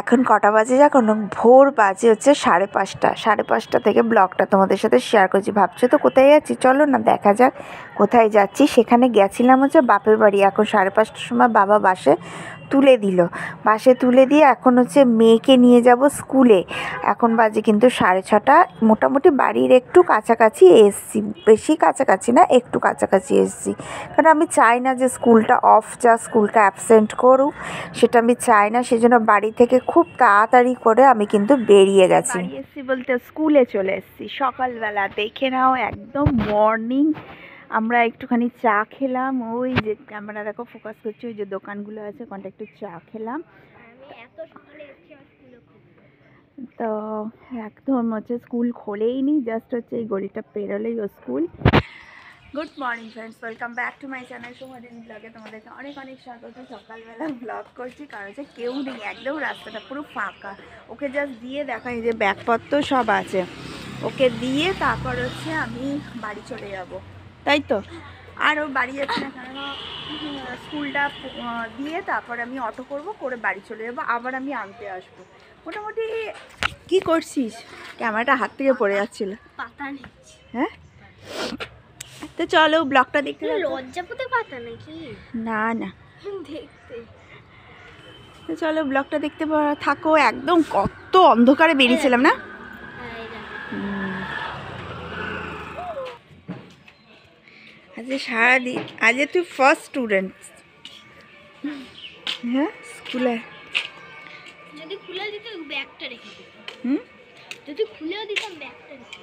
এখন কটা বাজে এখন ভোর বাজে হচ্ছে 5:30। 5:30 থেকে ব্লগটা তোমাদের সাথে শেয়ার করছি। ভাবছো তো কোথায় যাচ্ছি, চলো না দেখা যাক কোথায় যাচ্ছি। সেখানে গেছিলাম হচ্ছে বাপের বাড়ি। এখন 5:30টার সময় বাবা বাসে তুলে দিয়ে এখন হচ্ছে মেয়েকে নিয়ে যাব স্কুলে। এখন বাজে কিন্তু 6:30। মোটামুটি বাড়ির একটু কাছাকাছি এসছি, বেশি কাছাকাছি না, একটু কাছাকাছি এসছি। কারণ আমি চাই না যে স্কুলটা অফ যা স্কুলটা অ্যাবসেন্ট করুক, সেটা আমি চাই না। সেজন্য বাড়ি থেকে খুব তাড়াতাড়ি করে আমি কিন্তু বেরিয়ে গেছি। এসছি বলতে স্কুলে চলে এসছি সকালবেলা। দেখে নাও একদম মর্নিং। আমরা একটুখানি চা খেলাম, ওই যে ক্যামেরা দেখো ফোকাস করছে, ওই যে দোকানগুলো আছে ওখানটা একটু চা খেলাম। তো একদম হচ্ছে স্কুল খোলেই নি, জাস্ট হচ্ছে এই গলিটা পেরোলেই ও school. Good morning friends, welcome back to my channel সোমাদিন ব্লগে। তোমাদেরকে অনেক অনেক স্বাগত। সকালবেলা ব্লগ করছি কারণ হচ্ছে কেউ নেই, একদম রাস্তাটা পুরো ফাঁকা। ওকে জাস্ট দিয়ে দেখাই যে ব্যাগপত্র সব আছে, ওকে দিয়ে তারপর হচ্ছে আমি বাড়ি চলে যাব, তাই তো। আর ও বাড়ি যাচ্ছে না, কারণ স্কুলটা দিয়ে তারপর আমি অটো করে বাড়ি চলে যাবো, আবার আমি আনতে আসবো। মোটামুটি কি করছিস? ক্যামেরাটা হাত থেকে পড়ে যাচ্ছিল। হ্যাঁ, তো চলো ব্লগটা দেখতে। লজ্জাপতি পাতা নাকি? না না, দেখতে। তো চলো ব্লগটা দেখতে থাকো। একদম কত অন্ধকারে বেরিয়েছিলাম না। আজ সারাদিন, আজ তুই ফার্স্ট স্টুডেন্ট হ্যাঁ স্কুলে। যদি খুলে দিত ব্যাগটা রেখে দিত। যদি খুলেও দিতাম ব্যাগটা রেখে।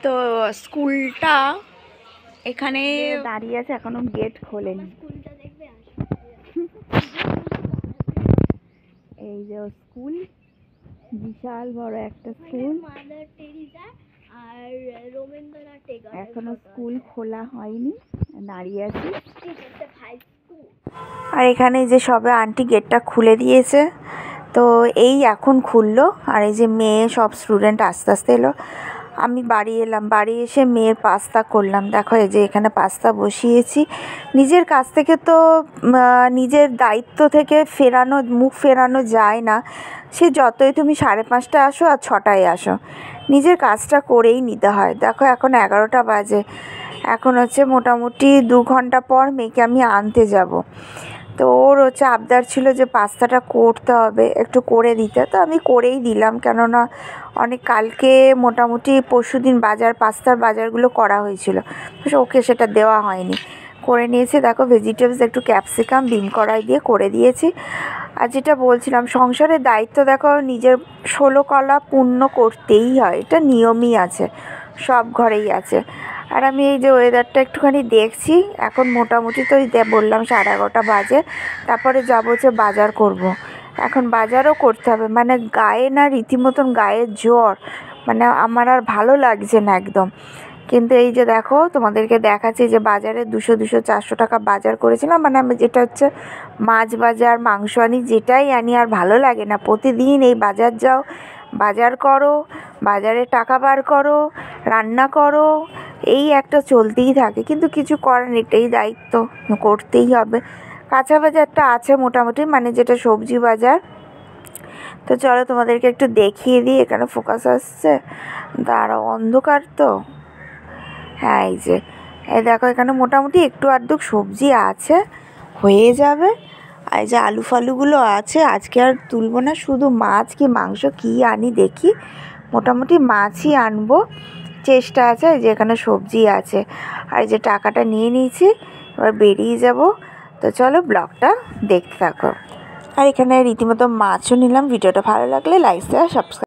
তো স্কুলটা এখানে দাঁড়িয়ে আছে, এখনো গেট খোলেনি। স্কুলটা দেখবে এই যে স্কুল, বিশাল বড় একটা স্কুল। মাদার টেরিজা আর রবীন্দ্রনাথ টেগোর। এখনো স্কুল খোলা হয়নি, দাঁড়িয়ে আছি। আর এখানে যে সবে আন্টি গেটটা খুলে দিয়েছে, তো এই এখন খুললো। আর এই যে মেয়ে সব স্টুডেন্ট আস্তে আস্তে এলো। আমি বাড়ি এলাম, বাড়ি এসে মেয়ের পাস্তা করলাম। দেখো এই যে এখানে পাস্তা বসিয়েছি। নিজের কাছ থেকে তো নিজের দায়িত্ব থেকে মুখ ফেরানো যায় না। সে যতই তুমি 5:30টায় আসো আর 6টায় আসো, নিজের কাজটা করেই নিতে হয়। দেখো এখন 11টা বাজে। এখন হচ্ছে মোটামুটি 2 ঘন্টা পর মেয়েকে আমি আনতে যাব। তো ওর হচ্ছে আবদার ছিল যে পাস্তাটা করতে হবে, একটু করে দিতে। তো আমি করেই দিলাম, কেননা কালকে মোটামুটি পরশুদিন পাস্তার বাজারগুলো করা হয়েছিল, ওকে সেটা দেওয়া হয়নি। করে নিয়েছি। দেখো ভেজিটেবলস, একটু ক্যাপসিকাম, বিন কড়াই দিয়ে করে দিয়েছি। আর যেটা বলছিলাম, সংসারের দায়িত্ব দেখো নিজের 16 কলা পূর্ণ করতেই হয়, এটা নিয়মই আছে, সব ঘরেই আছে। আর আমি এই যে ওয়েদারটা একটুখানি দেখছি। এখন মোটামুটি তো বললাম 11:30 বাজে। তারপরে যাবো হচ্ছে বাজার করব। এখন বাজারও করতে হবে, মানে গায়ে না রীতিমতন গায়ের জ্বর, মানে আমার আর ভালো লাগছে না একদম। কিন্তু এই যে দেখো তোমাদেরকে দেখাচ্ছি যে বাজারে 200-400 টাকা বাজার করেছিলাম। মানে আমি যেটা হচ্ছে মাছ বাজার, মাংস আনি, যেটাই আনি আর ভালো লাগে না। প্রতিদিন এই বাজার যাও, বাজার করো, বাজারে টাকা বার করো, রান্না করো, এই একটা চলতেই থাকে। কিন্তু কিছু করার নেই, এটাই দায়িত্ব, করতেই হবে। কাঁচা বাজারটা আছে মোটামুটি, মানে যেটা সবজি বাজার। তো চলো তোমাদেরকে একটু দেখিয়ে দিই। এখানে ফোকাস আসছে, দাঁড়াও, অন্ধকার তো। হ্যাঁ এই যে এই দেখো, এখানে মোটামুটি একটু আধটু সবজি আছে, হয়ে যাবে। আর এই যে আলু ফালুগুলো আছে, আজকে আর তুলবো না, শুধু মাছ কি মাংস কি আনি দেখি। মোটামুটি মাছই আনবো, চেষ্টা আছে। যে এখানে সবজি আছে, আর যে টাকাটা নিয়ে নিয়েছি, এবার বেরিয়ে যাব। তো চলো ব্লগটা দেখতে থাকো। আর এখানে রীতিমতো মাছও নিলাম। ভিডিওটা ভালো লাগলে লাইক শেয়ার সাবস্ক্রাইব।